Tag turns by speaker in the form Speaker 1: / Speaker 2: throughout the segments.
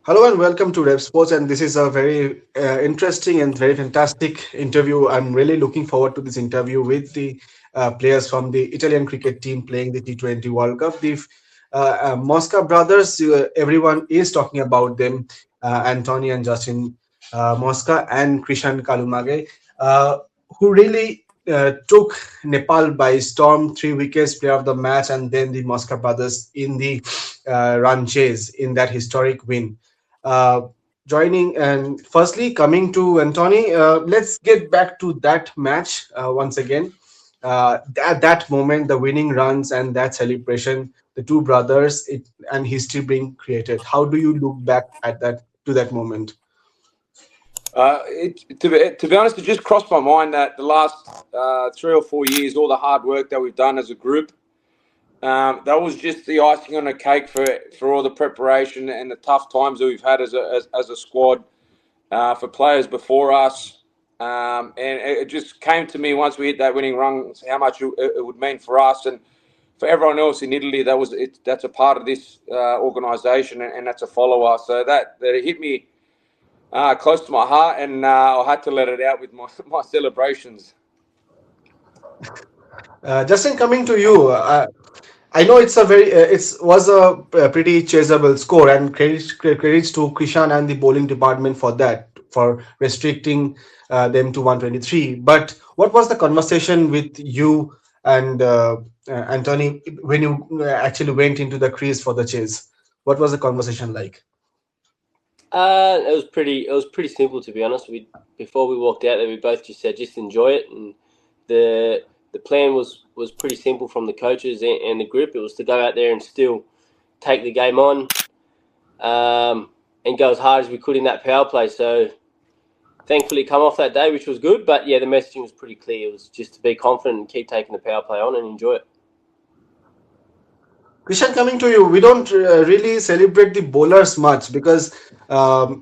Speaker 1: Hello and welcome to Revsportz, and this is a very interesting and very fantastic interview. I'm really looking forward to this interview with the players from the Italian cricket team playing the T20 World Cup. The Mosca brothers, everyone is talking about them, Anthony and Justin Mosca and Crishan Kalugamage, who really took Nepal by storm, 3 wickets, player of the match, and then the Mosca brothers in the run chase in that historic win. uh, Joining and firstly coming to Anthony, let's get back to that match once again. That moment, the winning runs and that celebration, the two brothers, and history being created. How do you look back at that moment?
Speaker 2: To be honest, it just crossed my mind that the last 3 or 4 years, all the hard work that we've done as a group, that was just the icing on the cake for all the preparation and the tough times that we've had as a squad for players before us. And it just came to me once we hit that winning run how much it would mean for us and for everyone else in Italy. That's a part of this organisation and that's a follower. So that it hit me close to my heart, and I had to let it out with my my celebrations.
Speaker 1: Justin, coming to you, I know it's a very it's was a pretty chaseable score, and credits to Krishan and the bowling department for that, for restricting them to 123. But what was the conversation with you and Anthony when you actually went into the crease for the chase? What was the conversation like?
Speaker 3: It was pretty simple, to be honest. We Before we walked out there, we both just said just enjoy it, and the the plan was pretty simple from the coaches and the group. It was to go out there and still take the game on, and go as hard as we could in that power play. So thankfully, come off that day, which was good. But yeah, the messaging was pretty clear. It was just to be confident and keep taking the power play on and enjoy it.
Speaker 1: Krishan, coming to you, we don't really celebrate the bowlers much because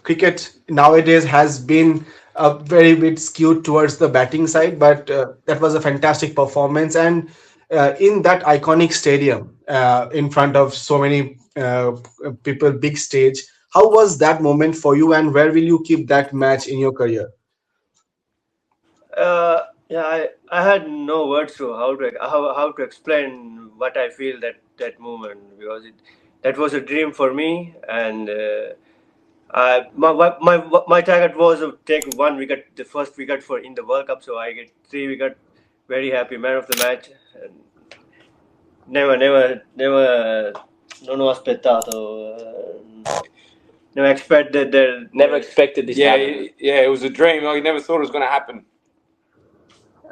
Speaker 1: cricket nowadays has been a very bit skewed towards the batting side. But that was a fantastic performance, and in that iconic stadium, in front of so many people, big stage. How was that moment for you, and where will you keep that match in your career?
Speaker 4: Yeah, I had no words to how to explain what I feel that moment, because that was a dream for me. And my target was to take 1 wicket, the first wicket for in the World Cup. So I get 3 wicket, very happy, man of the match. And never non ho aspettato, never expected
Speaker 3: Never expected this to
Speaker 2: Yeah,
Speaker 3: happen.
Speaker 2: yeah, it was a dream. I never thought it was going to happen.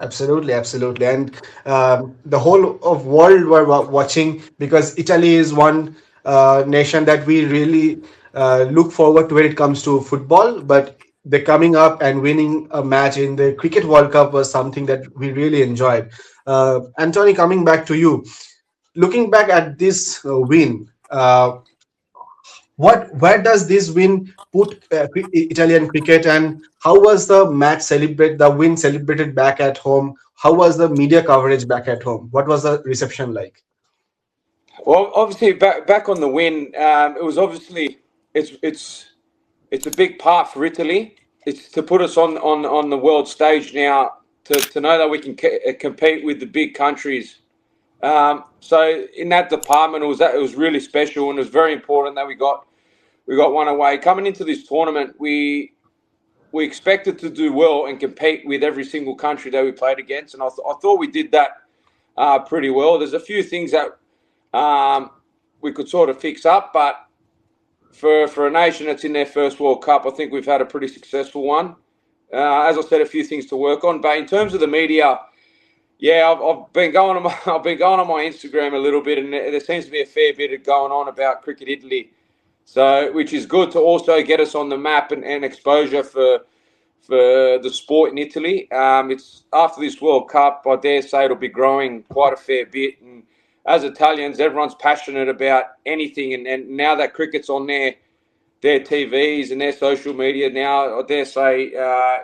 Speaker 1: Absolutely, absolutely, and the whole of world were watching because Italy is one nation that we really look forward to when it comes to football. But the coming up and winning a match in the Cricket World Cup was something that we really enjoyed. Anthony, coming back to you, looking back at this win, what where does this win put Italian cricket, and how was the match celebrate the win celebrated back at home? How was the media coverage back at home? What was the reception like?
Speaker 2: Well, obviously, back on the win, it was obviously it's a big part for Italy. It's to put us on the world stage now. To know that we can compete with the big countries. So in that department, it was really special, and it was very important that we got one away. Coming into this tournament, we expected to do well and compete with every single country that we played against, and I thought we did that pretty well. There's a few things that um, we could sort of fix up, but for a nation that's in their first World Cup, I think we've had a pretty successful one. As I said, a few things to work on, but in terms of the media, yeah, I've been going on my I've been going on my Instagram a little bit, and there seems to be a fair bit of going on about Cricket Italy. So, which is good to also get us on the map and exposure for the sport in Italy. It's after this World Cup, I dare say it'll be growing quite a fair bit. And as Italians, everyone's passionate about anything. And now that cricket's on their TVs and their social media, now I dare say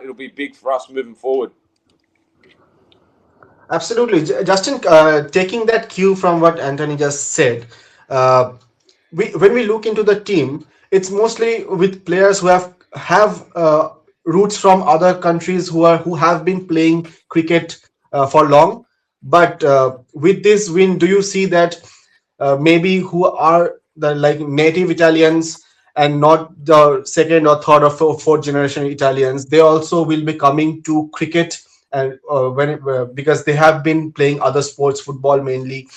Speaker 2: it'll be big for us moving forward.
Speaker 1: Absolutely, Justin. Taking that cue from what Anthony just said, we when we look into the team, it's mostly with players who have roots from other countries who have been playing cricket for long. But with this win, do you see that maybe who are the like native Italians and not the second or third or fourth generation Italians, they also will be coming to cricket, and because they have been playing other sports, football mainly.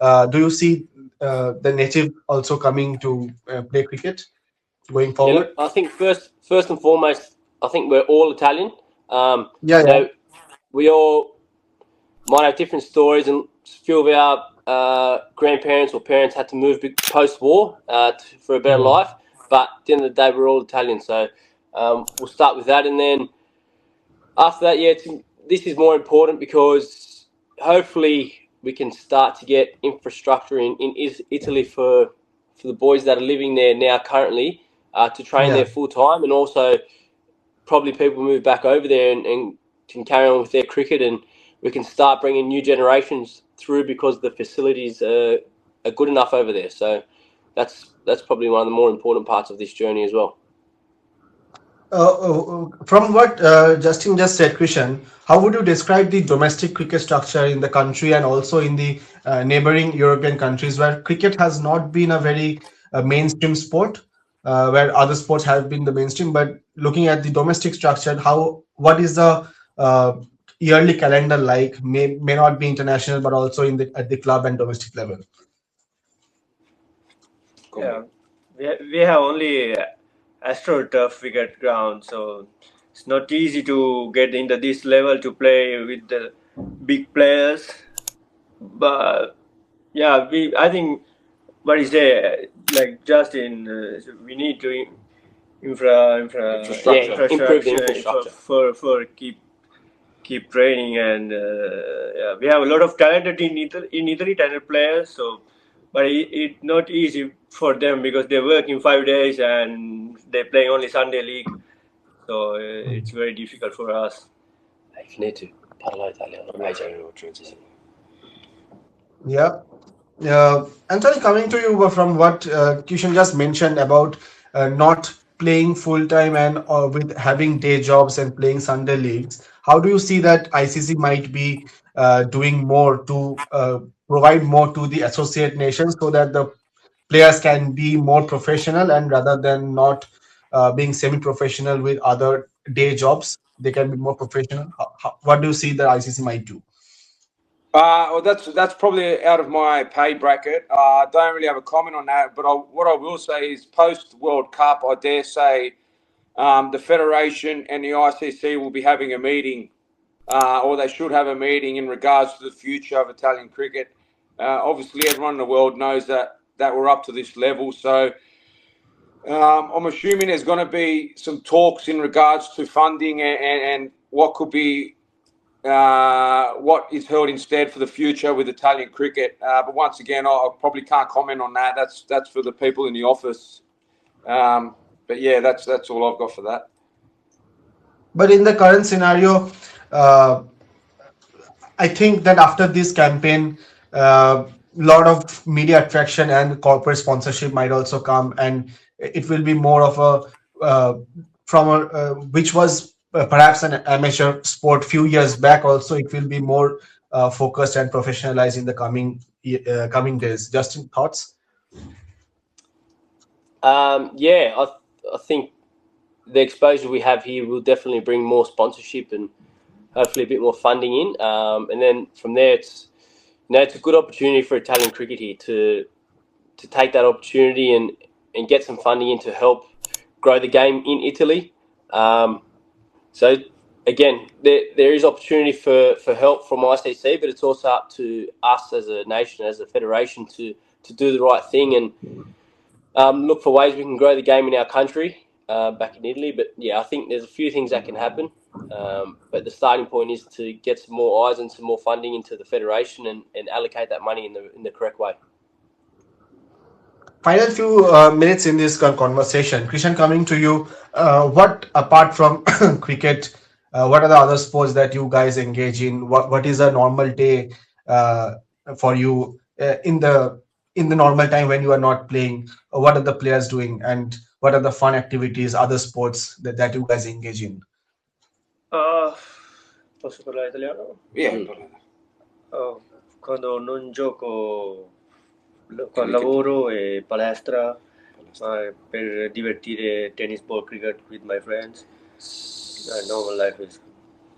Speaker 1: Do you see the native also coming to play cricket going
Speaker 3: Yeah, look,
Speaker 1: forward?
Speaker 3: I think first and foremost, I think we're all Italian.
Speaker 1: Yeah,
Speaker 3: You
Speaker 1: yeah.
Speaker 3: know, we all might have different stories, and a few of our grandparents or parents had to move post-war for a better
Speaker 1: Hmm.
Speaker 3: life. But at the end of the day, we're all Italian, so we'll start with that, and then after that, this is more important because hopefully we can start to get infrastructure in Italy for the boys that are living there now currently to train
Speaker 1: Yeah.
Speaker 3: there full time, and also probably people move back over there and can carry on with their cricket, and we can start bringing new generations through because the facilities are good enough over there. So that's probably one of the more important parts of this journey as well.
Speaker 1: From what Justin just said, Krishan, how would you describe the domestic cricket structure in the country and also in the neighboring European countries where cricket has not been a very mainstream sport, where other sports have been the mainstream? But looking at the domestic structure, what is the yearly calendar like? May not be international, but also in the at the club and domestic level.
Speaker 4: Yeah, we have only AstroTurf wicket ground, so it's not easy to get into this level to play with the big players. But yeah, I think what is there like just in we need to
Speaker 3: Yeah, improve the
Speaker 4: infrastructure
Speaker 3: infrastructure.
Speaker 4: for keep training, and yeah, we have a lot of talented in Italy talented players, so but it's not easy for them because they work in 5 days and they play only Sunday league, so it's very difficult for us.
Speaker 3: Finito. Parlo italiano,
Speaker 1: Yeah. Anthony, coming to you from what Kishan just mentioned about not playing full time and with having day jobs and playing Sunday leagues, how do you see that ICC might be doing more to provide more to the associate nations so that the players can be more professional and rather than not being semi-professional with other day jobs, they can be more professional? What do you see that ICC might do?
Speaker 2: Well, that's probably out of my pay bracket. I don't really have a comment on that, but what I will say is post World Cup, I dare say the Federation and the ICC will be having a meeting, or they should have a meeting in regards to the future of Italian cricket. Obviously, everyone in the world knows that we're up to this level, so I'm assuming there's going to be some talks in regards to funding and what could be what is held instead for the future with Italian cricket. But once again, I probably can't comment on that. That's for the people in the office. But yeah, that's all I've got for that.
Speaker 1: But in the current scenario, uh, I think that after this campaign, a lot of media attraction and corporate sponsorship might also come, and it will be more of a from a which was perhaps an amateur sport few years back. Also, it will be more focused and professionalized in the coming days. Justin, thoughts?
Speaker 3: Yeah, I think the exposure we have here will definitely bring more sponsorship and hopefully a bit more funding in. And then from there, it's a good opportunity for Italian cricket here to take that opportunity and get some funding in to help grow the game in Italy. So again, there is opportunity for help from ICC, but it's also up to us as a nation, as a federation, to do the right thing and look for ways we can grow the game in our country back in Italy. But yeah, I think there's a few things that can happen. But the starting point is to get some more eyes and some more funding into the federation and allocate that money in the correct way.
Speaker 1: Final few minutes in this conversation. Krishan, coming to you, what apart from cricket, what are the other sports that you guys engage in? What is a normal day for you in the normal time when you are not playing? What are the players doing? And what are the fun activities, other sports that you guys engage in?
Speaker 4: Posso parlare italiano?
Speaker 2: Yeah.
Speaker 4: Quando non gioco con lavoro e palestra, ma per divertire tennis ball cricket with my friends. Normal life is.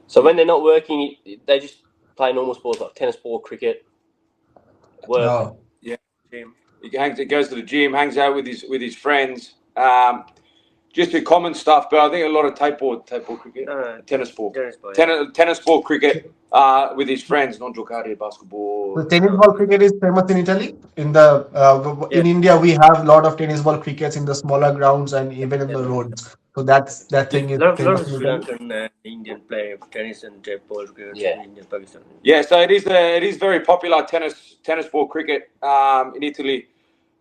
Speaker 3: So when they're not working, they just play normal sports like tennis ball, cricket, work.
Speaker 1: Oh,
Speaker 4: Gym.
Speaker 2: He goes to the gym, hangs out with his friends. Just the common stuff, but I think a lot of tape ball cricket, tennis ball, tennis ball cricket with his friends, non giocare basketball.
Speaker 1: the tennis ball cricket is famous in Italy. In India, we have a lot of tennis ball crickets in the smaller grounds and even in the roads. So that thing is
Speaker 4: Lot
Speaker 1: famous
Speaker 4: of
Speaker 1: in
Speaker 4: Sri
Speaker 1: Italy.
Speaker 4: Lankan and Indian play tennis and tape ball cricket
Speaker 3: Yeah.
Speaker 4: in India, Pakistan.
Speaker 2: Yeah, so it is very popular tennis ball cricket in Italy.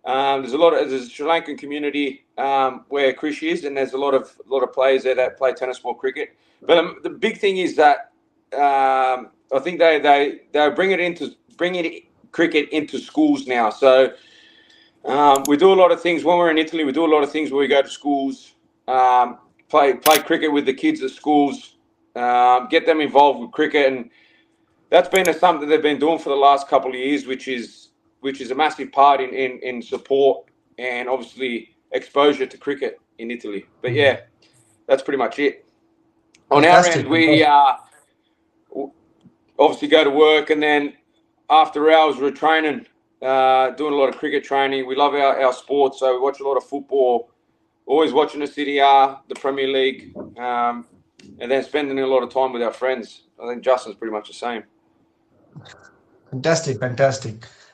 Speaker 2: There's a Sri Lankan community where Krish is, and there's a lot of players there that play tennis ball cricket. But the big thing is that I think they bringing cricket into schools now. So we do a lot of things when we're in Italy. We do a lot of things where we go to schools, play cricket with the kids at schools, get them involved with cricket, and that's been something they've been doing for the last couple of years, which is a massive part in support and obviously exposure to cricket in Italy. But yeah, that's pretty much it. On our end, we obviously go to work, and then after hours we're training, doing a lot of cricket training. We love our sports, so we watch a lot of football, always watching the Serie A, the Premier League, and then spending a lot of time with our friends. I think Justin's pretty much the same.
Speaker 1: Fantastic.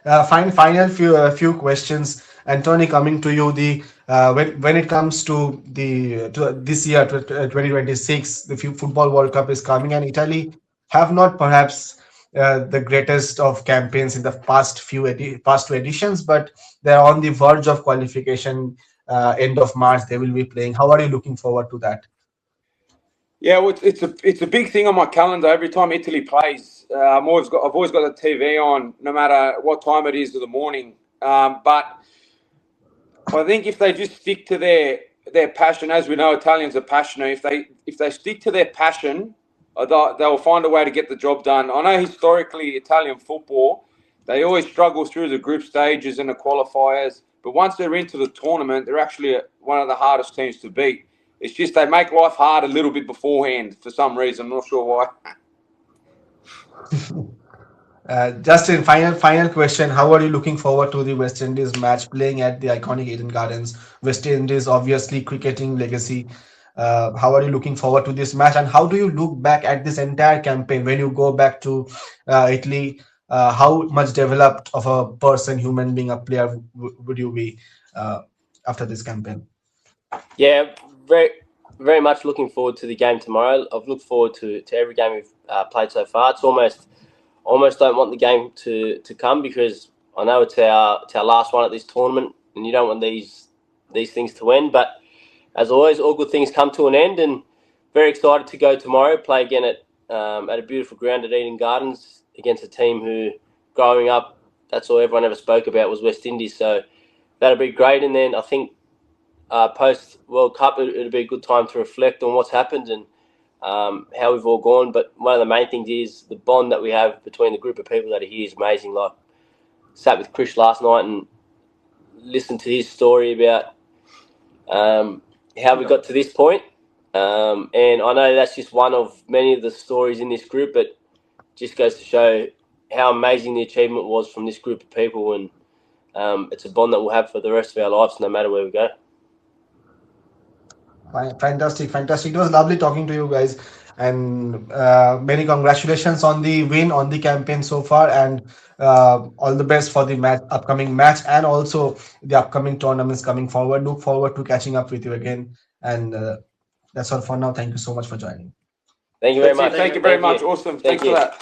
Speaker 1: Final few questions. Anthony, coming to you. When it comes to this year, 2026, the Football World Cup is coming, and Italy have not perhaps the greatest of campaigns in the past two editions, but they're on the verge of qualification. End of March, they will be playing. How are you looking forward to that?
Speaker 2: Yeah, well, it's a big thing on my calendar. Every time Italy plays, I've always got the TV on, no matter what time it is of the morning. But I think if they just stick to their passion, as we know, Italians are passionate. If they stick to their passion, they'll find a way to get the job done. I know historically Italian football, they always struggle through the group stages and the qualifiers, but once they're into the tournament, they're actually one of the hardest teams to beat. It's just they make life hard a little bit beforehand for some reason. I'm not sure why.
Speaker 1: Justin, final question. How are you looking forward to the West Indies match playing at the iconic Eden Gardens? West Indies, obviously, cricketing legacy. How are you looking forward to this match? And how do you look back at this entire campaign when you go back to Italy? How much developed of a person, human being, a player would you be after this campaign?
Speaker 3: Yeah, very, very much looking forward to the game tomorrow. I've looked forward to every game we've played so far. It's almost don't want the game to come, because I know it's our last one at this tournament, and you don't want these things to end. But as always, all good things come to an end, and very excited to go tomorrow, play again at a beautiful ground at Eden Gardens against a team who, growing up, that's all everyone ever spoke about was West Indies. So that'll be great. And then I think post World Cup, it'll be a good time to reflect on what's happened and how we've all gone. But one of the main things is the bond that we have between the group of people that are here is amazing. Like, sat with Krish last night and listened to his story about how we got to this point. And I know that's just one of many of the stories in this group, but just goes to show how amazing the achievement was from this group of people. And it's a bond that we'll have for the rest of our lives, no matter where we go.
Speaker 1: Fantastic. It was lovely talking to you guys, and many congratulations on the win, on the campaign so far, and all the best for the upcoming match, and also the upcoming tournaments coming forward. Look forward to catching up with you again, and that's all for now. Thank you so much for joining.
Speaker 3: Thank you very much.
Speaker 2: Thank you very much. Awesome. Thanks for that.